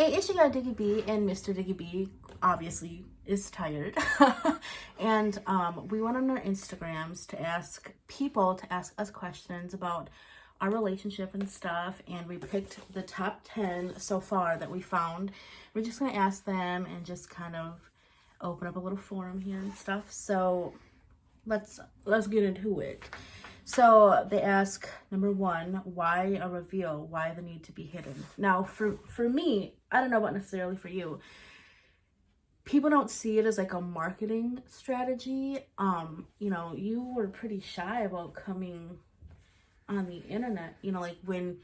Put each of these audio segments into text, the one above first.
Hey, it's your girl Diggy B, and Mr. Diggy B obviously is tired. And we went on our Instagrams to ask us questions about our relationship and stuff, and we picked the top 10 so far that we found. We're just gonna ask them and just kind of open up a little forum here and stuff. So let's get into it. So they ask, number one, why a reveal? Why the need to be hidden? Now, for me, I don't know about necessarily for you. People don't see it as like a marketing strategy. You were pretty shy about coming on the internet. Like when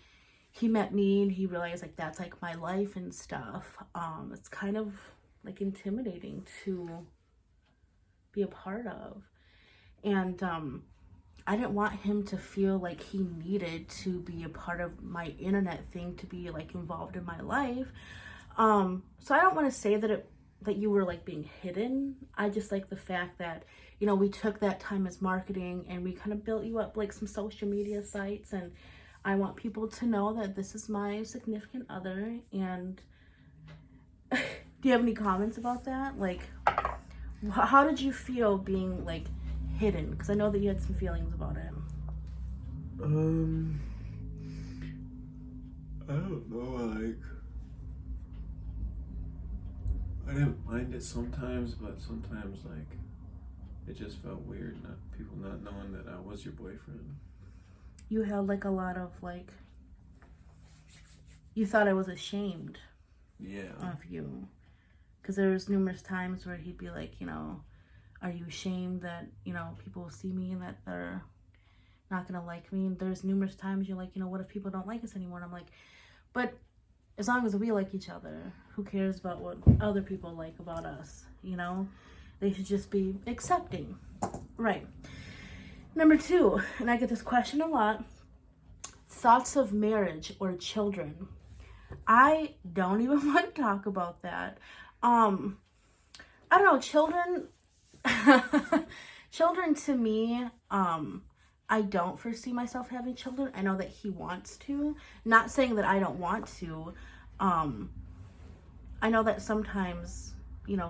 he met me and he realized like that's like my life and stuff. It's kind of like intimidating to be a part of. And I didn't want him to feel like he needed to be a part of my internet thing, to be like involved in my life. So I don't want to say that you were like being hidden. I just like the fact that, we took that time as marketing and we kind of built you up like some social media sites, and I want people to know that this is my significant other. And do you have any comments about that? Like, how did you feel being like hidden? Because I know that you had some feelings about it. I don't know, like, I didn't mind it sometimes, but sometimes, like, it just felt weird, people not knowing that I was your boyfriend. You held like a lot of like, you thought I was ashamed of you. Because there was numerous times where he'd be like, are you ashamed that, people will see me and that they're not going to like me? And there's numerous times you're like, what if people don't like us anymore? And I'm like, but as long as we like each other, who cares about what other people like about us? They should just be accepting. Right. Number two, and I get this question a lot, thoughts of marriage or children. I don't even want to talk about that. I don't know, children to me, I don't foresee myself having children. I know that he wants to. Not saying that I don't want to. I know that sometimes,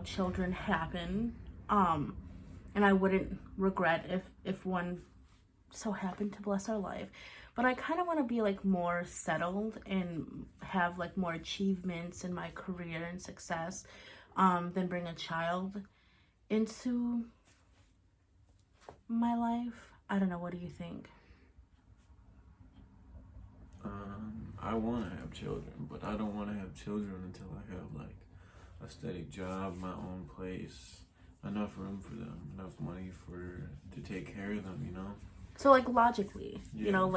children happen. And I wouldn't regret if one so happened to bless our life. But I kind of want to be like more settled and have like more achievements in my career and success, than bring a child into my life. I don't know. What do you think? I want to have children, but I don't want to have children until I have like a steady job, my own place, enough room for them, enough money to take care of them, So like logically, Yeah.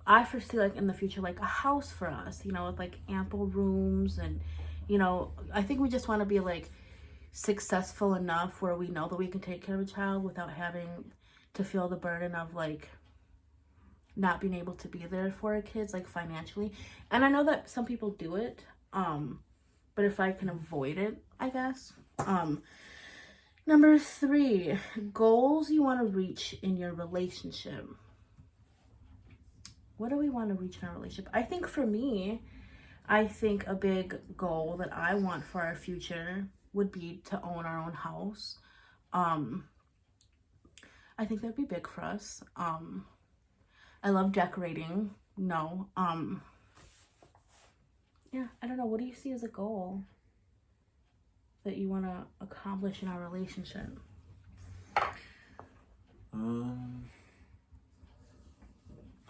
I foresee like in the future like a house for us, with like ample rooms, and I think we just want to be like successful enough where we know that we can take care of a child without having to feel the burden of like not being able to be there for our kids, like financially. And I know that some people do it, but if I can avoid it, I guess. Number three, goals you want to reach in your relationship. What do we want to reach in our relationship? I think for me, I think a big goal that I want for our future would be to own our own house. I think that'd be big for us. I love decorating. No. Yeah, I don't know. What do you see as a goal that you want to accomplish in our relationship?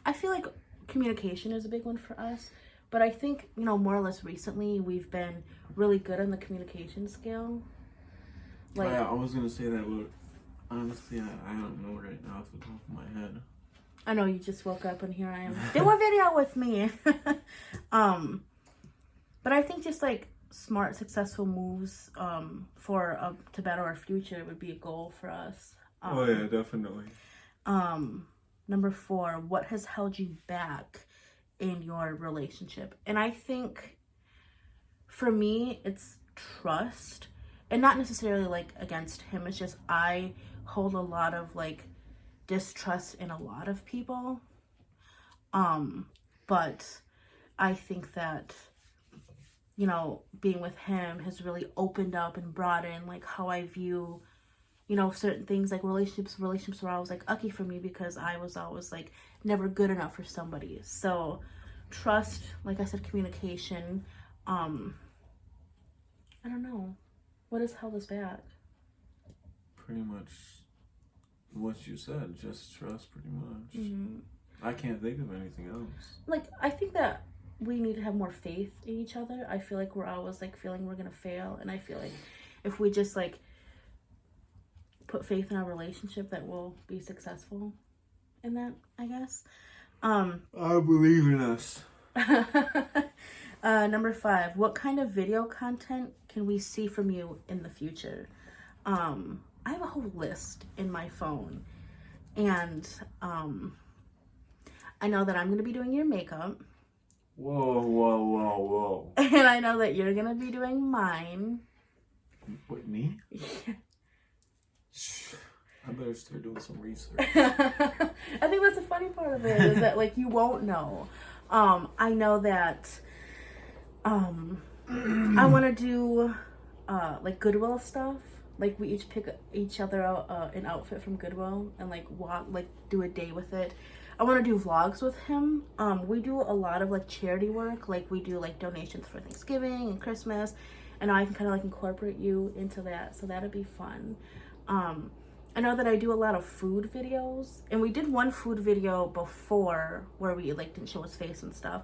I feel like communication is a big one for us, but I think, more or less recently we've been really good on the communication scale. Like, I was gonna say that, but honestly, I don't know right now off the top of my head. I know you just woke up and here I am. Do a video with me. But I think just like smart, successful moves to better our future would be a goal for us. Oh yeah, definitely. Number four, what has held you back in your relationship? And I think for me, it's trust, and not necessarily like against him. It's just I hold a lot of like distrust in a lot of people. But I think that you know, being with him has really opened up and broadened like how I view, you know, certain things like relationships were always like ucky for me because I was always like never good enough for somebody. So trust, like I said, communication. I don't know. What has held us back? Pretty much what you said, just trust pretty much. Mm-hmm. I can't think of anything else. Like, I think that we need to have more faith in each other. I feel like we're always like feeling we're gonna fail, and I feel like if we just like put faith in our relationship, that we'll be successful in that, I guess. I believe in us. Number 5, what kind of video content can we see from you in the future? I have a whole list in my phone, and I know that I'm gonna be doing your makeup. Whoa. And I know that you're gonna be doing mine. What, me? I better start doing some research. I think that's the funny part of it, is that like you won't know. I know that I want to do like Goodwill stuff. Like we each pick each other out an outfit from Goodwill and like do a day with it. I want to do vlogs with him. We do a lot of like charity work. Like we do like donations for Thanksgiving and Christmas, and I can kind of like incorporate you into that. So that'd be fun. I know that I do a lot of food videos, and we did one food video before where we like didn't show his face and stuff.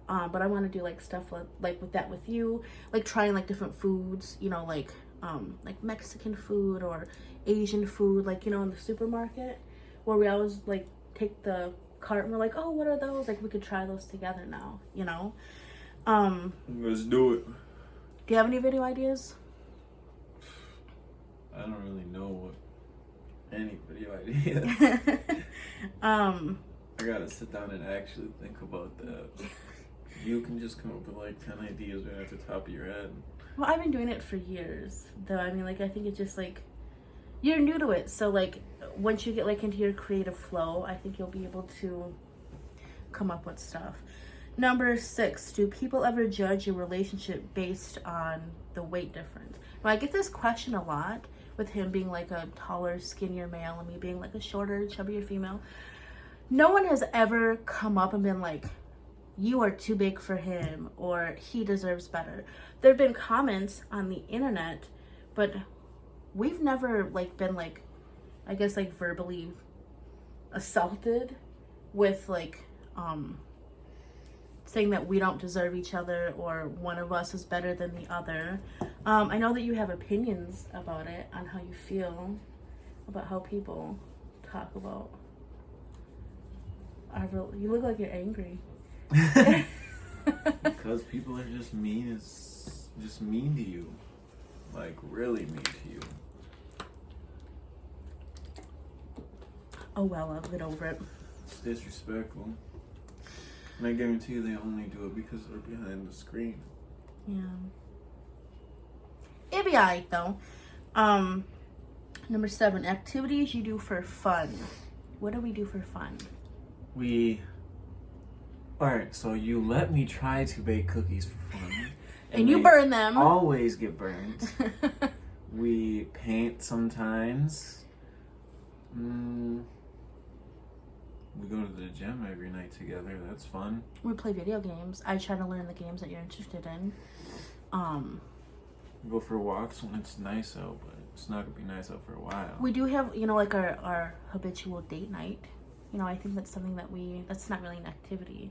But I want to do like stuff like with that with you, like trying like different foods, you know, like Mexican food or Asian food, like, you know, in the supermarket, where we always like take the cart and we're like, oh, what are those? Like we could try those together now, you know. Let's do it. Do you have any video ideas? I don't really know what any video idea. I gotta sit down and actually think about that. You can just come up with like 10 ideas right at the top of your head. Well, I've been doing it for years, though. I mean, like, I think it's just like you're new to it, so like once you get like into your creative flow, I think you'll be able to come up with stuff. Number 6, do people ever judge your relationship based on the weight difference? Now, I get this question a lot with him being like a taller, skinnier male and me being like a shorter, chubbier female. No one has ever come up and been like, you are too big for him, or he deserves better. There have been comments on the internet, but we've never like been like, I guess like verbally assaulted with like saying that we don't deserve each other or one of us is better than the other. I know that you have opinions about it, on how you feel about how people talk about you look like you're angry. Because people are just mean to you. Like really mean to you. Oh well, I'll get over it. It's disrespectful. And I guarantee you they only do it because they're behind the screen. Yeah. It'll be alright though. Number 7, activities you do for fun. What do we do for fun? Alright, so you let me try to bake cookies for fun. And you burn them. Always get burned. We paint sometimes. We go to the gym every night together. That's fun. We play video games. I try to learn the games that you're interested in. We go for walks when it's nice out, but it's not gonna be nice out for a while. We do have, you know, like our habitual date night. You know, I think that's something that that's not really an activity.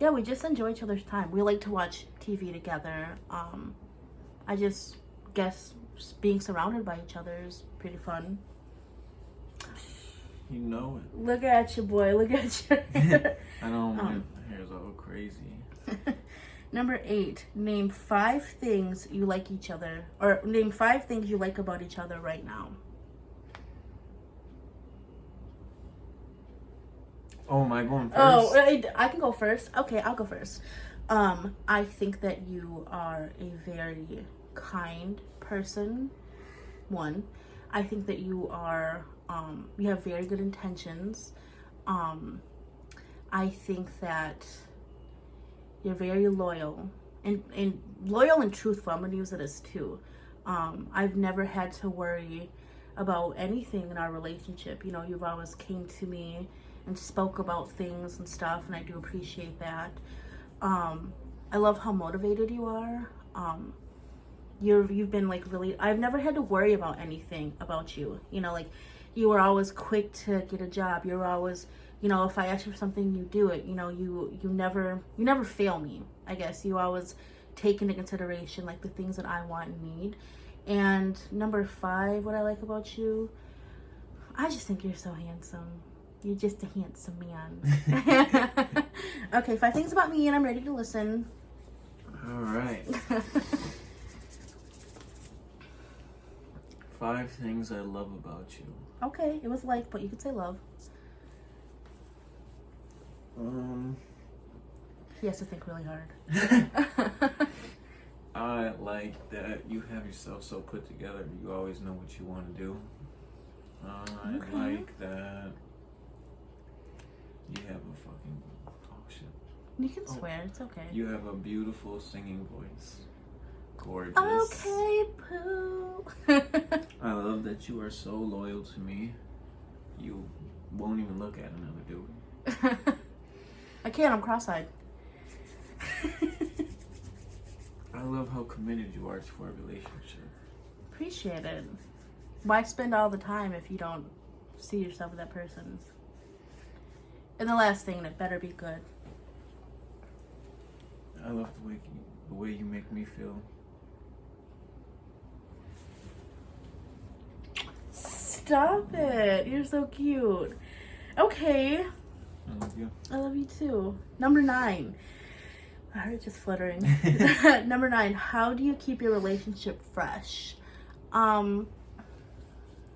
Yeah, we just enjoy each other's time. We like to watch TV together. I just guess being surrounded by each other is pretty fun. You know it. Look at you, boy. Look at you. I know my hair's all crazy. Number 8, name 5 things you like each other, or name 5 things you like about each other right now. Oh, am I going first? Oh, I can go first. Okay, I'll go first. I think that you are a very kind person. 1. I think that you are, you have very good intentions. I think that You're very loyal. And loyal and truthful. I'm going to use it as two. I've never had to worry about anything in our relationship. You know, you've always came to me and spoke about things and stuff, and I do appreciate that. I love how motivated you are. You've been like really, I've never had to worry about anything about you. You know, like you were always quick to get a job. You're always, you know, if I ask you for something, you do it. You know, you never fail me. I guess you always take into consideration like the things that I want and need. And number 5, what I like about you, I just think you're so handsome. You're just a handsome man. Okay, 5 things about me, and I'm ready to listen. All right. 5 things I love about you. Okay, it was like, but you could say love. He has to think really hard. I like that you have yourself so put together. You always know what you want to do. I like that you have a fucking... Oh, shit. You can swear, it's okay. You have a beautiful singing voice. Gorgeous. Okay, Pooh. I love that you are so loyal to me. You won't even look at another dude. I can't, I'm cross-eyed. I love how committed you are to our relationship. Appreciate it. Why spend all the time if you don't see yourself with that person? And the last thing, it better be good. I love the way you make me feel. Stop it. You're so cute. Okay. I love you. I love you too. Number 9. My heart just fluttering. Number 9. How do you keep your relationship fresh?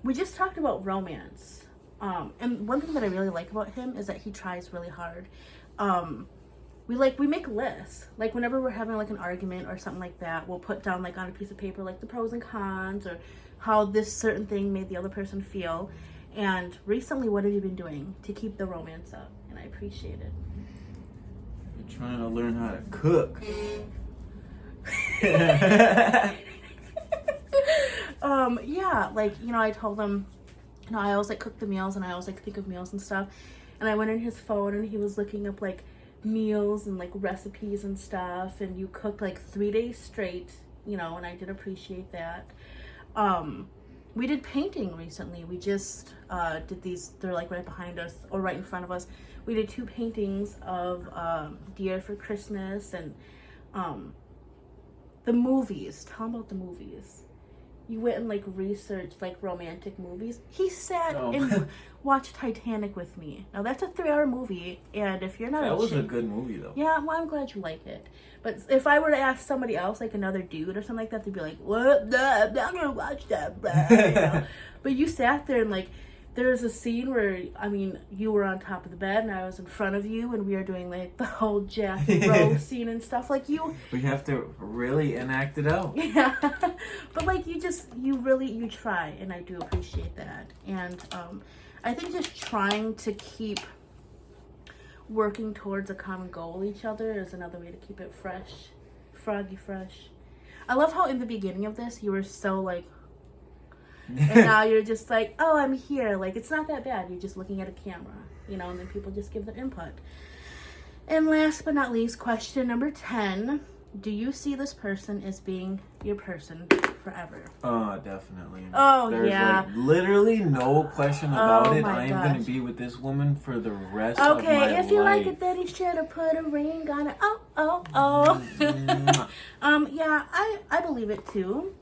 We just talked about romance. And one thing that I really like about him is that he tries really hard. We make lists. Like whenever we're having like an argument or something like that, we'll put down like on a piece of paper like the pros and cons or how this certain thing made the other person feel. And recently, what have you been doing to keep the romance up? And I appreciate it. You're trying to learn how to cook. Yeah, like, you know, I told him, you know, I always like cook the meals and I always like think of meals and stuff. And I went in his phone and he was looking up like meals and like recipes and stuff. And you cooked like 3 days straight, you know, and I did appreciate that. We did painting recently. We just did these, they're like right behind us or right in front of us. We did 2 paintings of deer for Christmas and the movies. Tell him about the movies. You went and like researched like romantic movies. He sat and watched Titanic with me. Now that's a 3-hour movie, and if you're not that was a good movie though. Yeah, well, I'm glad you like it. But if I were to ask somebody else, like another dude or something like that, they'd be like, "What? I'm not gonna watch that." You know? But you sat there and like, there's a scene where, I mean, you were on top of the bed and I was in front of you and we were doing like the whole Jack Rose scene and stuff. Like you... We have to really enact it out. Yeah. But like you try, and I do appreciate that. And I think just trying to keep working towards a common goal with each other is another way to keep it fresh. Froggy fresh. I love how in the beginning of this, you were so like, and now you're just like, oh, I'm here. Like, it's not that bad. You're just looking at a camera, you know, and then people just give their input. And last but not least, question number 10. Do you see this person as being your person forever? Oh, definitely. Oh, There's yeah. like literally no question about it. my I am going to gosh. be with this woman for the rest of my life. Okay, if you like it, then you should have put a ring on it. Oh. Yeah, I believe it too.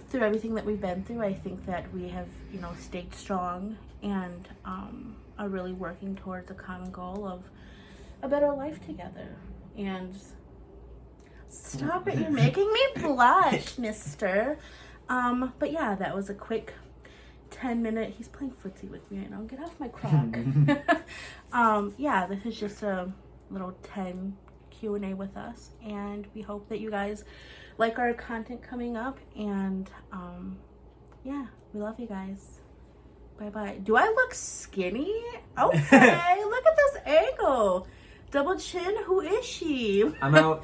Through everything that we've been through, I think that we have, you know, stayed strong and are really working towards a common goal of a better life together. And stop it, you're making me blush, mister. But yeah, that was a quick 10-minute, he's playing footsie with me right now, get off my crock. Yeah, this is just a little 10 Q&A with us, and we hope that you guys like our content coming up, and yeah, we love you guys. Bye bye. Do I look skinny? Okay. Look at this angle. Double chin, who is she? I'm out.